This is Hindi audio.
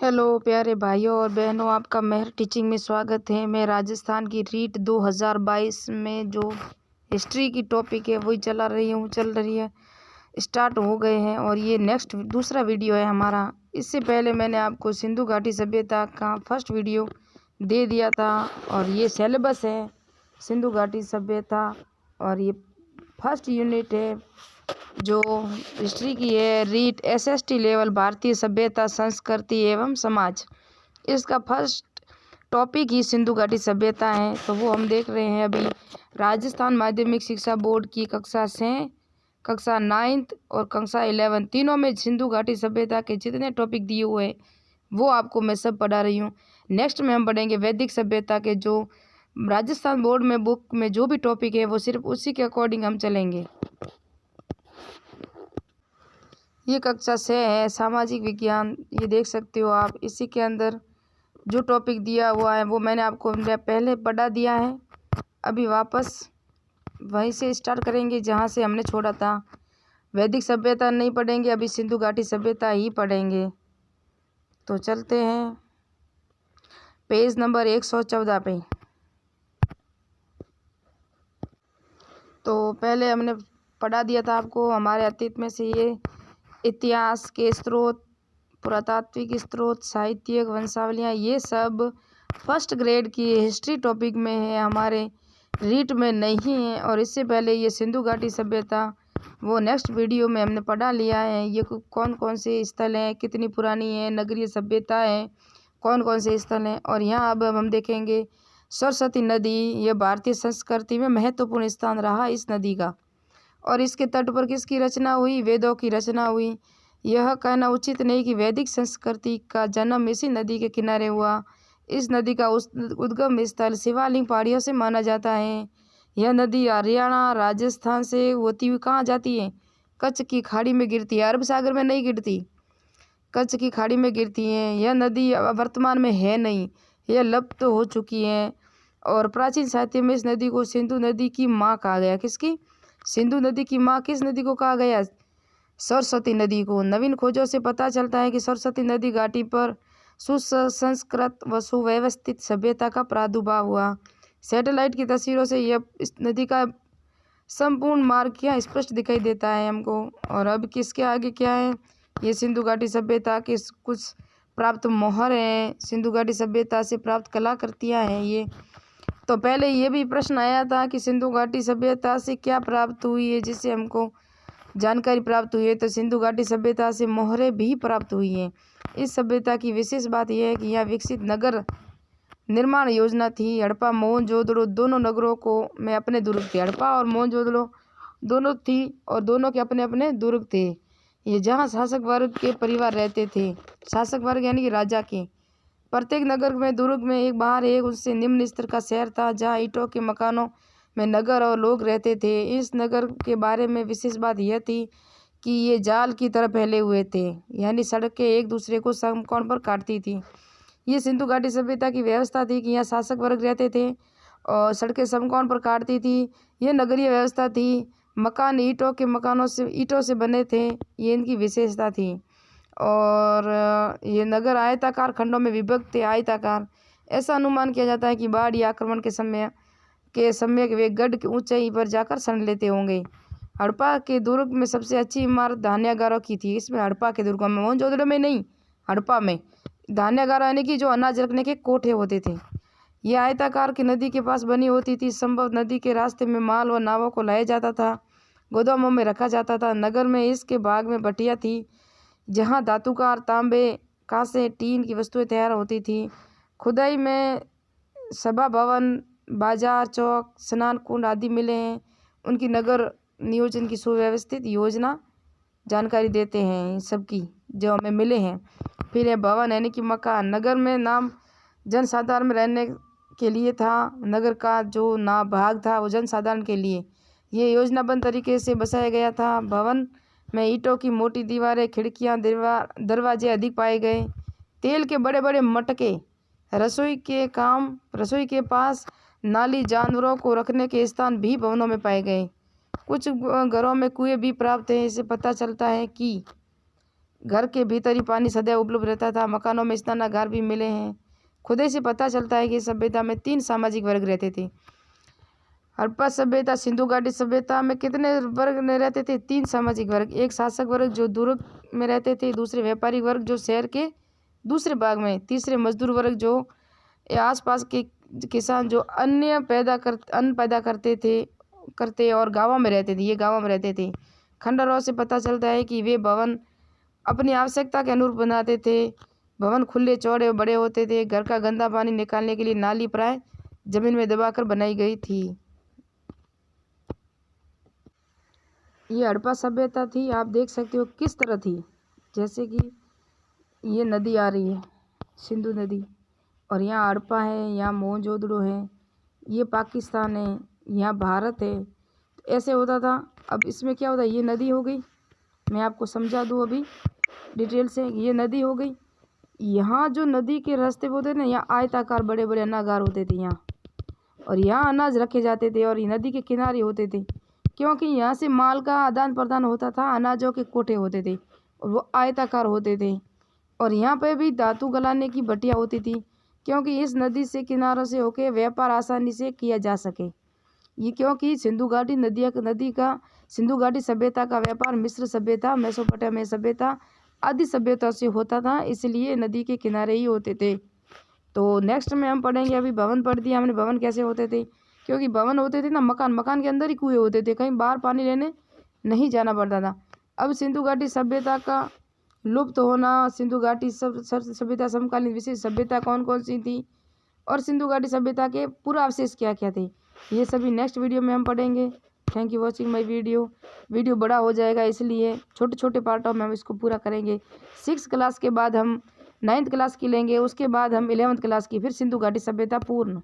हेलो प्यारे भाइयों और बहनों, आपका मेहर टीचिंग में स्वागत है। मैं राजस्थान की रीट 2022 में जो हिस्ट्री की टॉपिक है वही चल रही है। स्टार्ट हो गए हैं और ये नेक्स्ट दूसरा वीडियो है हमारा। इससे पहले मैंने आपको सिंधु घाटी सभ्यता का फर्स्ट वीडियो दे दिया था और ये सिलेबस है सिंधु घाटी सभ्यता और ये फर्स्ट यूनिट है जो हिस्ट्री की है। रीट एसएसटी लेवल भारतीय सभ्यता संस्कृति एवं समाज, इसका फर्स्ट टॉपिक ही सिंधु घाटी सभ्यता है। तो वो हम देख रहे हैं अभी। राजस्थान माध्यमिक शिक्षा बोर्ड की कक्षा 9th और कक्षा 11 तीनों में सिंधु घाटी सभ्यता के जितने टॉपिक दिए हुए हैं वो आपको मैं सब पढ़ा रही हूँ। नेक्स्ट में हम पढ़ेंगे वैदिक सभ्यता के, जो राजस्थान बोर्ड में बुक में जो भी टॉपिक है वो सिर्फ उसी के अकॉर्डिंग हम चलेंगे। ये कक्षा 6 है, सामाजिक विज्ञान। ये देख सकते हो आप। इसी के अंदर जो टॉपिक दिया हुआ है वो मैंने आपको पहले पढ़ा दिया है। अभी वापस वहीं से स्टार्ट करेंगे जहाँ से हमने छोड़ा था। वैदिक सभ्यता नहीं पढ़ेंगे, अभी सिंधु घाटी सभ्यता ही पढ़ेंगे। तो चलते हैं पेज नंबर 114 पे। तो पहले हमने पढ़ा दिया था आपको हमारे अतीत में से ये इतिहास के स्रोत, पुरातात्विक स्रोत, साहित्यिक वंशावलियाँ, ये सब फर्स्ट ग्रेड की हिस्ट्री टॉपिक में है, हमारे रीट में नहीं है। और इससे पहले ये सिंधु घाटी सभ्यता वो नेक्स्ट वीडियो में हमने पढ़ा लिया है। ये कौन कौन से स्थल हैं, कितनी पुरानी है, नगरीय सभ्यता है, कौन कौन से स्थल हैं। और यहाँ अब हम देखेंगे सरस्वती नदी। ये भारतीय संस्कृति में महत्वपूर्ण स्थान रहा इस नदी का। और इसके तट पर किसकी रचना हुई? वेदों की रचना हुई। यह कहना उचित नहीं कि वैदिक संस्कृति का जन्म इसी नदी के किनारे हुआ। इस नदी का उद्गम स्थल शिवालिक पहाड़ियों से माना जाता है। यह नदी हरियाणा राजस्थान से होती हुई कहाँ जाती है? कच्छ की खाड़ी में गिरती है। अरब सागर में नहीं गिरती, कच्छ की खाड़ी में गिरती है। यह नदी वर्तमान में है नहीं, यह लुप्त हो चुकी है। और प्राचीन साहित्य में इस नदी को सिंधु नदी की माँ कहा गया। किसकी? सिंधु नदी की माँ किस नदी को कहा गया? सरस्वती नदी को। नवीन खोजों से पता चलता है कि सरस्वती नदी घाटी पर सुसंस्कृत व सुव्यवस्थित सभ्यता का प्रादुर्भाव हुआ। सैटेलाइट की तस्वीरों से यह इस नदी का संपूर्ण मार्ग क्या स्पष्ट दिखाई देता है हमको। और अब किसके आगे क्या है? ये सिंधु घाटी सभ्यता के कुछ प्राप्त मोहर हैं, सिंधु घाटी सभ्यता से प्राप्त कलाकृतियाँ हैं ये। तो पहले ये भी प्रश्न आया था कि सिंधु घाटी सभ्यता से क्या प्राप्त हुई है, जिससे हमको जानकारी प्राप्त हुई है। तो सिंधु घाटी सभ्यता से मोहरें भी प्राप्त हुई हैं। इस सभ्यता की विशेष बात यह है कि यहाँ विकसित नगर निर्माण योजना थी। हड़प्पा मोहनजोदड़ो दोनों नगरों को में अपने दुर्ग थे। हड़प्पा और मोहनजोदड़ो दोनों थी और दोनों के अपने अपने दुर्ग थे। ये जहाँ शासक वर्ग के परिवार रहते थे, शासक वर्ग यानी कि राजा के। प्रत्येक नगर में दुर्ग में एक बाहर एक उससे निम्न स्तर का शहर था जहाँ ईंटों के मकानों में नगर और लोग रहते थे। इस नगर के बारे में विशेष बात यह थी कि ये जाल की तरह फैले हुए थे, यानी सड़कें एक दूसरे को समकोण पर काटती थी। ये सिंधु घाटी सभ्यता की व्यवस्था थी कि यहाँ शासक वर्ग रहते थे और सड़कें समकोण पर काटती थी। ये नगरीय व्यवस्था थी। मकान ईंटों से बने थे, ये इनकी विशेषता थी। और ये नगर आयताकार खंडों में विभक्त थे। आयताकार, ऐसा अनुमान किया जाता है कि बाढ़ या आक्रमण के समय वे गढ़ की ऊंचाई पर जाकर शरण लेते होंगे। हड़प्पा के दुर्ग में सबसे अच्छी इमारत धान्यागारों की थी। इसमें हड़प्पा के दुर्ग में, मोहनजोदड़ो में नहीं, हड़प्पा में धान्यागार यानी कि जो अनाज रखने के कोठे होते थे। ये आयताकार की नदी के पास बनी होती थी। संभव नदी के रास्ते में माल व नावों को लाया जाता था, गोदामों में रखा जाता था। नगर में इसके बाग में भट्टियाँ थी जहाँ धातुकार, तांबे, कांसे, टीन की वस्तुएं तैयार होती थी। खुदाई में सभा भवन, बाजार, चौक, स्नान कुंड आदि मिले हैं। उनकी नगर नियोजन की सुव्यवस्थित योजना जानकारी देते हैं सबकी जो हमें मिले हैं। फिर है भवन यानी कि मकान। नगर में नाम जनसाधारण में रहने के लिए था। नगर का जो ना भाग था वो जनसाधारण के लिए ये योजनाबद्ध तरीके से बसाया गया था। भवन में ईंटों की मोटी दीवारें, खिड़कियां, दरवाजे अधिक पाए गए। तेल के बड़े बड़े मटके, रसोई के पास नाली, जानवरों को रखने के स्थान भी भवनों में पाए गए। कुछ घरों में कुएं भी प्राप्त हैं। इससे पता चलता है कि घर के भीतर ही पानी सदैव उपलब्ध रहता था। मकानों में स्नानागार भी मिले हैं। खुदे से पता चलता है कि सभ्यता में 3 सामाजिक वर्ग रहते थे। हड़प्पा सभ्यता, सिंधु घाटी सभ्यता में कितने वर्ग में रहते थे? 3 सामाजिक वर्ग। एक शासक वर्ग जो दुर्ग में रहते थे, दूसरे व्यापारी वर्ग जो शहर के दूसरे भाग में, तीसरे मजदूर वर्ग जो आसपास के किसान जो अन्न पैदा करते और गाँवों में रहते थे। ये गाँवों में रहते थे। खंडहरों से पता चलता है कि वे भवन अपनी आवश्यकता के अनुरूप बनाते थे। भवन खुले चौड़े और बड़े होते थे। घर का गंदा पानी निकालने के लिए नाली प्राय जमीन में दबाकर बनाई गई थी। ये हड़प्पा सभ्यता थी। आप देख सकते हो किस तरह थी। जैसे कि ये नदी आ रही है, सिंधु नदी, और यहाँ हड़प्पा है, यहाँ मोहनजोदड़ो है, ये पाकिस्तान है, यहाँ भारत है। ऐसे होता था। अब इसमें क्या होता है, ये नदी हो गई। मैं आपको समझा दूँ अभी डिटेल से। ये नदी हो गई। यहाँ जो नदी के रास्ते होते थे ना, यहाँ आयताकार बड़े बड़े अनागार होते थे यहाँ, और यहाँ अनाज रखे जाते थे और ये नदी के किनारे होते थे, क्योंकि यहाँ से माल का आदान प्रदान होता था। अनाजों के कोठे होते थे और वो आयताकार होते थे। और यहाँ पे भी धातु गलाने की भट्टियाँ होती थी, क्योंकि इस नदी से किनारों से होके व्यापार आसानी से किया जा सके। ये क्योंकि सिंधु घाटी सभ्यता का व्यापार मिस्र सभ्यता, मेसोपोटामिया सभ्यता आदि सभ्यता से होता था, इसलिए नदी के किनारे ही होते थे। तो नेक्स्ट में हम पढ़ेंगे, अभी भवन पढ़ दिया हमने, भवन कैसे होते थे। क्योंकि भवन होते थे ना, मकान के अंदर ही कुएं होते थे, कहीं बाहर पानी लेने नहीं जाना पड़ता था। अब सिंधु घाटी सभ्यता का लुप्त होना, सिंधु घाटी सभ्यता समकालीन विशेष सभ्यता कौन कौन सी थी, और सिंधु घाटी सभ्यता के पूरा अवशेष क्या क्या थे, ये सभी नेक्स्ट वीडियो में हम पढ़ेंगे। Thank you watching my video बड़ा हो जाएगा, इसलिए छोटे छोटे पार्टों में हम इसको पूरा करेंगे। 6th क्लास के बाद हम 9th क्लास की लेंगे, उसके बाद हम 11th क्लास की, फिर सिंधु घाटी सभ्यता पूर्ण।